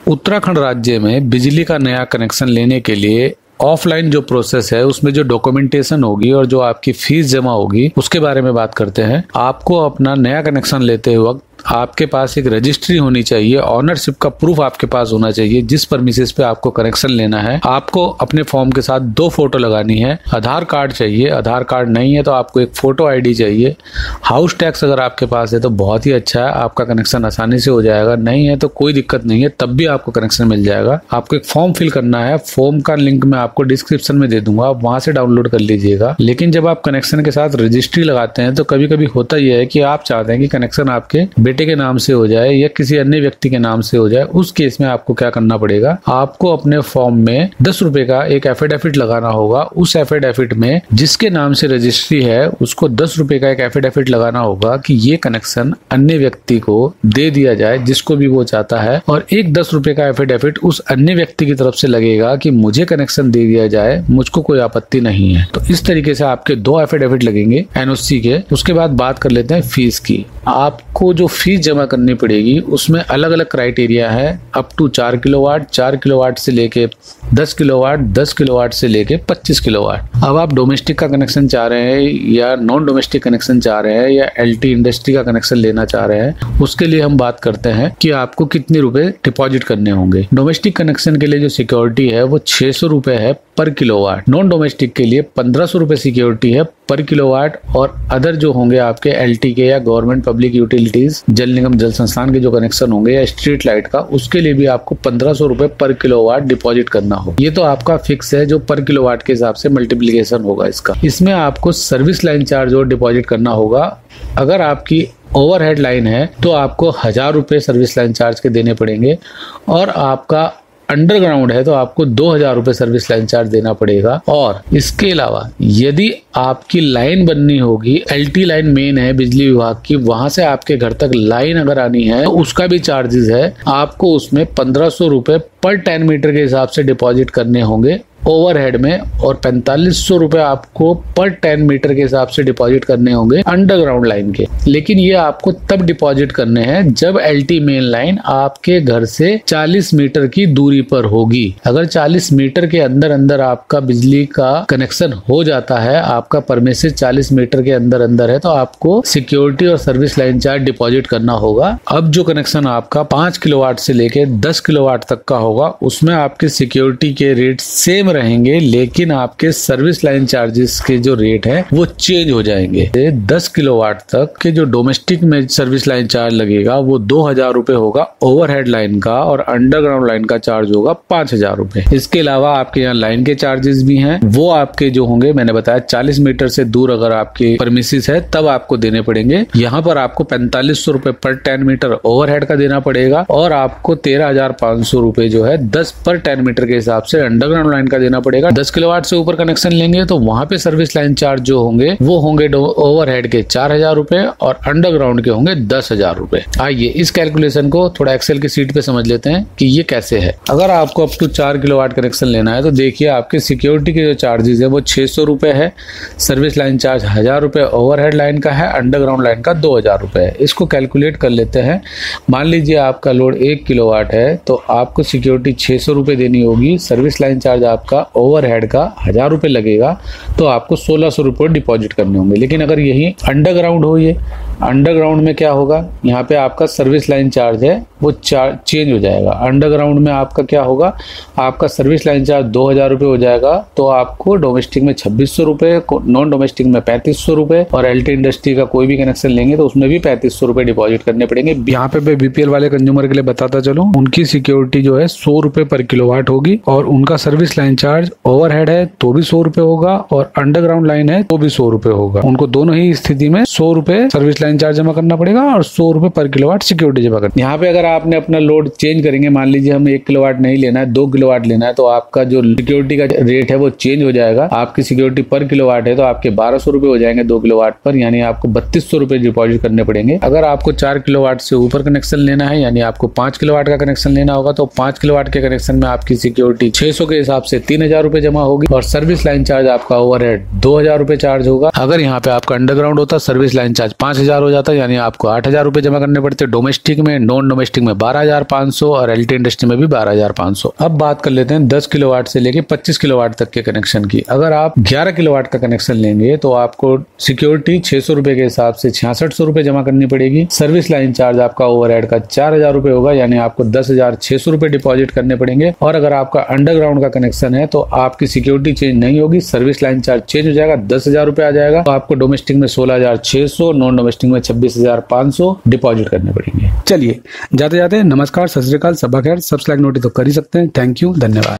उत्तराखंड राज्य में बिजली का नया कनेक्शन लेने के लिए ऑफलाइन जो प्रोसेस है उसमें जो डॉक्यूमेंटेशन होगी और जो आपकी फीस जमा होगी उसके बारे में बात करते हैं। आपको अपना नया कनेक्शन लेते वक्त आपके पास एक रजिस्ट्री होनी चाहिए, ऑनरशिप का प्रूफ आपके पास होना चाहिए। जिस परमिसेस पे आपको कनेक्शन लेना है आपको अपने फॉर्म के साथ 2 फोटो लगानी है। आधार कार्ड चाहिए, आधार कार्ड नहीं है तो आपको एक फोटो आईडी चाहिए। हाउस टैक्स अगर आपके पास है तो बहुत ही अच्छा है, आपका कनेक्शन आसानी से हो जाएगा। नहीं है तो कोई दिक्कत नहीं है, तब भी आपको कनेक्शन मिल जाएगा। आपको एक फॉर्म फिल करना है, फॉर्म का लिंक मैं आपको डिस्क्रिप्शन में दे दूंगा, आप वहां से डाउनलोड कर लीजिएगा। लेकिन जब आप कनेक्शन के साथ रजिस्ट्री लगाते हैं तो कभी कभी होता यह है कि आप चाहते हैं कि कनेक्शन आपके बेटे के नाम से हो जाए या किसी अन्य व्यक्ति के नाम से हो जाए। उस केस में आपको क्या करना पड़ेगा, आपको अपने फॉर्म में 10 रुपए का एक एफिडेविट लगाना होगा। उस एफिडेविट में जिसके नाम से रजिस्ट्री है उसको 10 रुपए का एक एफिडेविट लगाना होगा कि ये कनेक्शन अन्य व्यक्ति को दे दिया जाए जिसको भी वो चाहता है, और एक 10 रुपए का एफिडेविट उस अन्य व्यक्ति की तरफ से लगेगा कि मुझे कनेक्शन दे दिया जाए, मुझको कोई आपत्ति नहीं है। तो इस तरीके से आपके 2 एफिडेविट लगेंगे एनओसी के। उसके बाद बात कर लेते हैं फीस की। आपको जो फीस जमा करनी पड़ेगी उसमें अलग अलग क्राइटेरिया है। अप टू 4 किलोवाट, 4 किलोवाट से लेके 10 किलोवाट, 10 किलोवाट से लेके 25 किलोवाट। अब आप डोमेस्टिक का कनेक्शन चाह रहे हैं या नॉन डोमेस्टिक कनेक्शन चाह रहे हैं या एलटी इंडस्ट्री का कनेक्शन लेना चाह रहे हैं, उसके लिए हम बात करते हैं कि आपको कितने रुपए डिपॉजिट करने होंगे। डोमेस्टिक कनेक्शन के लिए जो सिक्योरिटी है वो 600 रुपए है पर किलोवाट। नॉन डोमेस्टिक के लिए 1500 रुपए सिक्योरिटी है पर किलोवाट। और अदर जो होंगे आपके एलटी के या गवर्नमेंट पब्लिक यूटिलिटीज, जल निगम जल संस्थान के जो कनेक्शन होंगे या स्ट्रीट लाइट का, उसके लिए भी आपको 1500 रुपए पर किलोवाट डिपॉजिट करना हो। ये तो आपका फिक्स है जो पर किलोवाट के हिसाब से मल्टीप्लीकेशन होगा इसका। इसमें आपको सर्विस लाइन चार्ज और डिपॉजिट करना होगा। अगर आपकी ओवरहेड लाइन है तो आपको 1000 रुपए सर्विस लाइन चार्ज के देने पड़ेंगे, और आपका अंडरग्राउंड है तो आपको 2000 रुपए सर्विस लाइन चार्ज देना पड़ेगा। और इसके अलावा यदि आपकी लाइन बननी होगी, एलटी लाइन मेन है बिजली विभाग की, वहां से आपके घर तक लाइन अगर आनी है तो उसका भी चार्जेस है। आपको उसमें 1500 रुपए पर 10 मीटर के हिसाब से डिपॉजिट करने होंगे ओवरहेड में, और 4500 रुपए आपको पर 10 मीटर के हिसाब से डिपॉजिट करने होंगे अंडरग्राउंड लाइन के। लेकिन ये आपको तब डिपॉजिट करने हैं जब एलटी मेन लाइन आपके घर से 40 मीटर की दूरी पर होगी। अगर 40 मीटर के अंदर अंदर आपका बिजली का कनेक्शन हो जाता है, आपका परमिसेस 40 मीटर के अंदर अंदर है, तो आपको सिक्योरिटी और सर्विस लाइन चार्ज डिपॉजिट करना होगा। अब जो कनेक्शन आपका 5 किलोवाट से लेके 10 किलोवाट तक का होगा उसमें आपके सिक्योरिटी के रेट सेम रहेंगे, लेकिन आपके सर्विस लाइन चार्जेस के जो रेट है वो चेंज हो जाएंगे। 10 किलोवाट तक के जो डोमेस्टिक में सर्विस लाइन चार्ज लगेगा वो 2000 रुपए होगा ओवरहेड लाइन का, और अंडरग्राउंड लाइन का चार्ज होगा 5000 रुपए। इसके अलावा आपके यहाँ लाइन के चार्जेस भी हैं, वो आपके जो होंगे मैंने बताया 40 मीटर से दूर अगर आपके परमिसेस है तब आपको देने पड़ेंगे। यहाँ पर आपको 4500 रुपए पर 10 मीटर ओवरहेड का देना पड़ेगा, और आपको 13500 रुपए जो है 10 पर 10 मीटर के हिसाब से अंडरग्राउंड लाइन का देना पड़ेगा। 10 किलोवाट से ऊपर कनेक्शन लेंगे तो वहां पे सर्विस लाइन चार्ज जो होंगे वो होंगे ओवरहेड के 4000 रुपए और अंडरग्राउंड के होंगे 10,000 रुपए। आइए इस कैलकुलेशन को थोड़ा एक्सेल की सीट पे समझ लेते हैं कि ये कैसे है। अगर आपको अप टू 4 किलोवाट कनेक्शन लेना है तो देखिए आपके सिक्योरिटी के जो चार्जेस है वो 600 रुपए है, सर्विस लाइन चार्ज 1000 रुपए ओवरहेड लाइन का है, अंडरग्राउंड लाइन का 2000 रुपए है। इसको कैलकुलेट कर लेते हैं। मान लीजिए आपका लोड 1 किलोवाट है तो आपको सिक्योरिटी 600 रुपए देनी होगी, सर्विस लाइन चार्ज आपका ओवरहेड का 1000 रुपए लगेगा, तो आपको 1600 रुपए डिपॉजिट करने होंगे। लेकिन अगर यही अंडरग्राउंड हो, ये अंडरग्राउंड में क्या होगा, यहाँ पे आपका सर्विस लाइन चार्ज है वो चेंज हो जाएगा। अंडरग्राउंड में आपका क्या होगा, आपका सर्विस लाइन चार्ज 2000 रुपए हो जाएगा, तो आपको डोमेस्टिक में 2600 रुपए, नॉन डोमेस्टिक में 3500 रुपए, और एलटी इंडस्ट्री का कोई भी कनेक्शन लेंगे तो उसमें भी 3500 रुपए डिपॉजिट करने पड़ेंगे। यहाँ पे बीपीएल वाले कंज्यूमर के लिए बताता चलूं, उनकी सिक्योरिटी जो है 100 रुपए पर किलोवाट होगी, और उनका सर्विस लाइन चार्ज ओवरहेड है तो भी 100 रुपए होगा, और अंडरग्राउंड लाइन है तो भी 100 रुपए होगा। उनको दोनों ही स्थिति में 100 रुपए सर्विस लाइन चार्ज जमा करना पड़ेगा और 100 रुपए पर किलोवाट सिक्योरिटी जमा करना। यहाँ पे अगर आपने अपना लोड चेंज करेंगे, मान लीजिए हमें 1 किलोवाट नहीं लेना है, 2 किलोवाट लेना है, तो आपका जो सिक्योरिटी का रेट है वो चेंज हो जाएगा। आपकी सिक्योरिटी पर किलोवाट है तो आपके 1200 रुपए हो जाएंगे 2 किलोवाट पर, यानी आपको 3200 रुपए डिपॉजिट करने पड़ेंगे। अगर आपको 4 किलोवाट से ऊपर कनेक्शन लेना है, यानी आपको 5 किलोवाट का कनेक्शन लेना होगा, तो 5 किलोवाट के कनेक्शन में आपकी सिक्योरिटी 600 के हिसाब से 3,000 रुपए जमा होगी और सर्विस लाइन चार्ज आपका ओवरहेड 2,000 रुपए चार्ज होगा। अगर यहाँ पे आपका अंडरग्राउंड होता सर्विस लाइन चार्ज 5,000 हो जाता, यानी आपको 8,000 रुपए जमा करने पड़ते डोमेस्टिक में, नॉन डोमेस्टिक में 12,500 और एलटी इंडस्ट्री में भी 12,500। अब बात कर लेते हैं 10 किलोवाट से लेके 25 किलोवाट तक के कनेक्शन की। अगर आप 11 किलोवाट का कनेक्शन लेंगे तो आपको सिक्योरिटी 600 रुपए के हिसाब से 6600 रुपए जमा करनी पड़ेगी। सर्विस लाइन चार्ज आपका ओवरहेड का 4,000 रुपए होगा, यानी आपको 10,600 रुपए डिपॉजिट करने पड़ेंगे। और अगर आपका अंडरग्राउंड का कनेक्शन है तो आपकी सिक्योरिटी चेंज नहीं होगी, सर्विस लाइन चार्ज चेंज हो जाएगा, 10,000 रुपए आ जाएगा। तो आपको डोमेस्टिक में 16,600, नॉन डोमेस्टिक में 26,500 डिपॉजिट करने पड़ेंगे। चलिए जाते जाते नमस्कार, सत श्री अकाल, सबा खैर, सब्सक्राइब नोटिस तो कर ही सकते हैं। थैंक यू, धन्यवाद।